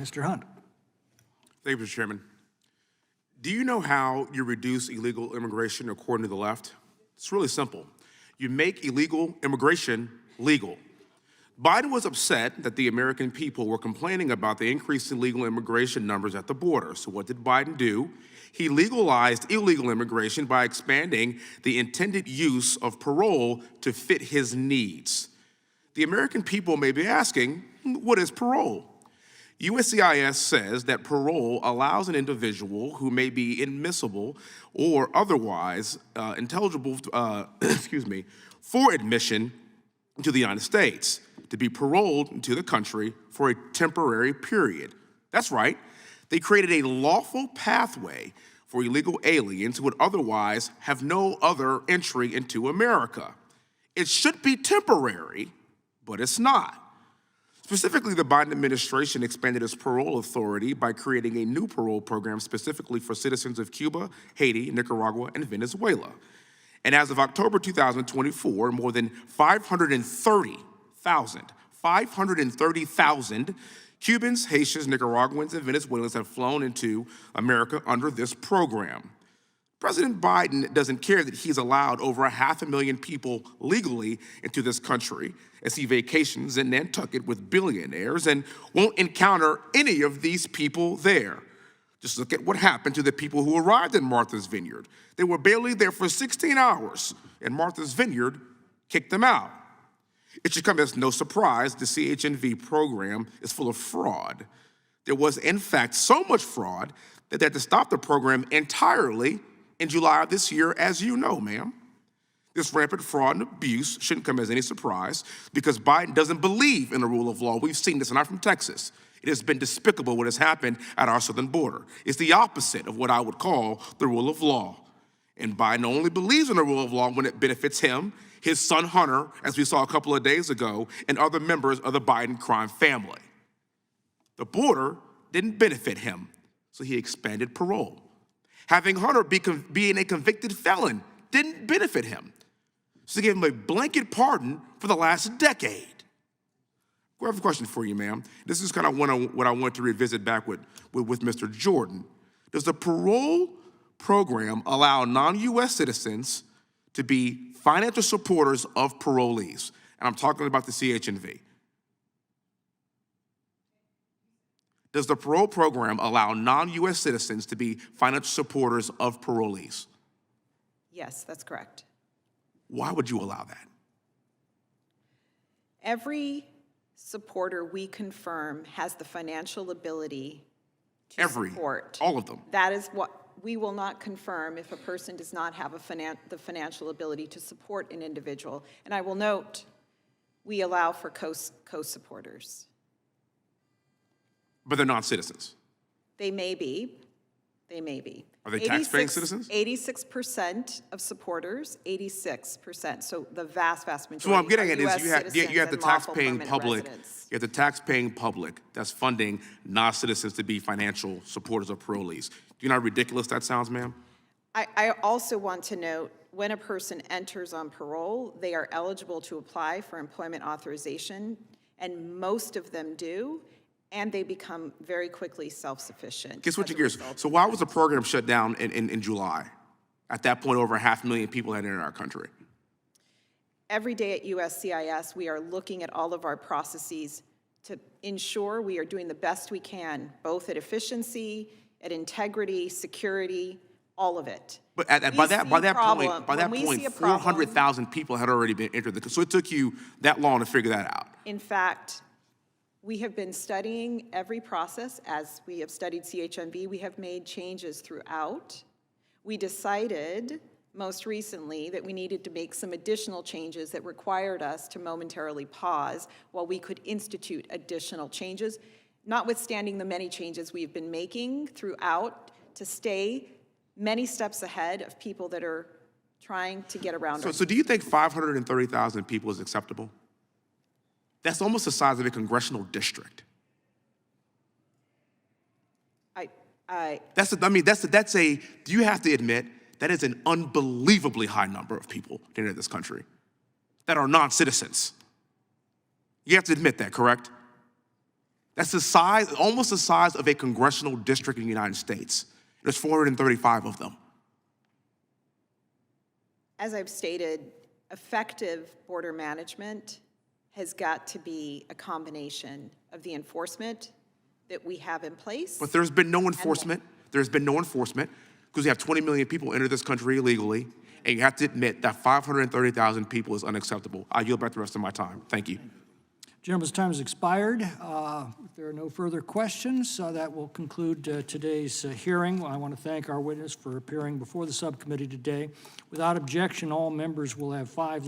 Mr. Hunt. Thank you, Mr. Chairman. Do you know how you reduce illegal immigration according to the left? It's really simple. You make illegal immigration legal. Biden was upset that the American people were complaining about the increase in illegal immigration numbers at the border. So what did Biden do? He legalized illegal immigration by expanding the intended use of parole to fit his needs. The American people may be asking, what is parole? USCIS says that parole allows an individual who may be admissible or otherwise ineligible for admission to the United States to be paroled into the country for a temporary period. That's right. They created a lawful pathway for illegal aliens who would otherwise have no other entry into America. It should be temporary, but it's not. Specifically, the Biden administration expanded its parole authority by creating a new parole program specifically for citizens of Cuba, Haiti, Nicaragua, and Venezuela. And as of October 2024, more than 530,000 Cubans, Haitians, Nicaraguans, and Venezuelans have flown into America under this program. President Biden doesn't care that he's allowed over 500,000 people legally into this country as he vacations in Nantucket with billionaires and won't encounter any of these people there. Just look at what happened to the people who arrived in Martha's Vineyard. They were barely there for 16 hours, and Martha's Vineyard kicked them out. It should come as no surprise the CHNV program is full of fraud. There was, in fact, so much fraud that they had to stop the program entirely in July of this year, as you know, ma'am. This rampant fraud and abuse shouldn't come as any surprise because Biden doesn't believe in the rule of law. We've seen this, and I'm from Texas. It has been despicable what has happened at our southern border. It's the opposite of what I would call the rule of law. And Biden only believes in the rule of law when it benefits him, his son Hunter, as we saw a couple of days ago, and other members of the Biden crime family. The border didn't benefit him, so he expanded parole. Having Hunter being a convicted felon didn't benefit him, so he gave him a blanket pardon for the last decade. I have a question for you, ma'am. This is kind of what I want to revisit back with Mr. Jordan. Does the parole program allow non-U.S. citizens to be financial supporters of parolees? And I'm talking about the CHNV. Does the parole program allow non-U.S. citizens to be financial supporters of parolees? Yes, that's correct. Why would you allow that? Every supporter we confirm has the financial ability to support. All of them. That is what we will not confirm if a person does not have the financial ability to support an individual. And I will note, we allow for co-supporters. But they're not citizens. They may be. They may be. Are they tax-paying citizens? 86% of supporters, 86%. So the vast majority. So what I'm getting at is you have the tax-paying public. You have the tax-paying public that's funding non-citizens to be financial supporters of parolees. Do you know how ridiculous that sounds, ma'am? I also want to note, when a person enters on parole, they are eligible to apply for employment authorization, and most of them do. And they become very quickly self-sufficient. Switching gears. So why was the program shut down in July? At that point, over 500,000 people had entered our country. Every day at USCIS, we are looking at all of our processes to ensure we are doing the best we can, both at efficiency, at integrity, security, all of it. But by that point, 400,000 people had already been entered. So it took you that long to figure that out. In fact, we have been studying every process. As we have studied CHNV, we have made changes throughout. We decided most recently that we needed to make some additional changes that required us to momentarily pause while we could institute additional changes, notwithstanding the many changes we've been making throughout to stay many steps ahead of people that are trying to get around us. So do you think 530,000 people is acceptable? That's almost the size of a congressional district. You have to admit, that is an unbelievably high number of people in this country that are non-citizens. You have to admit that, correct? That's the size, almost the size of a congressional district in the United States. There's 435 of them. As I've stated, effective border management has got to be a combination of the enforcement that we have in place. But there's been no enforcement. There's been no enforcement because you have 20 million people enter this country illegally, and you have to admit that 530,000 people is unacceptable. I yield back the rest of my time. Thank you. Gentleman's time has expired. If there are no further questions, that will conclude today's hearing. I want to thank our witness for appearing before the subcommittee today. Without objection, all members will have 5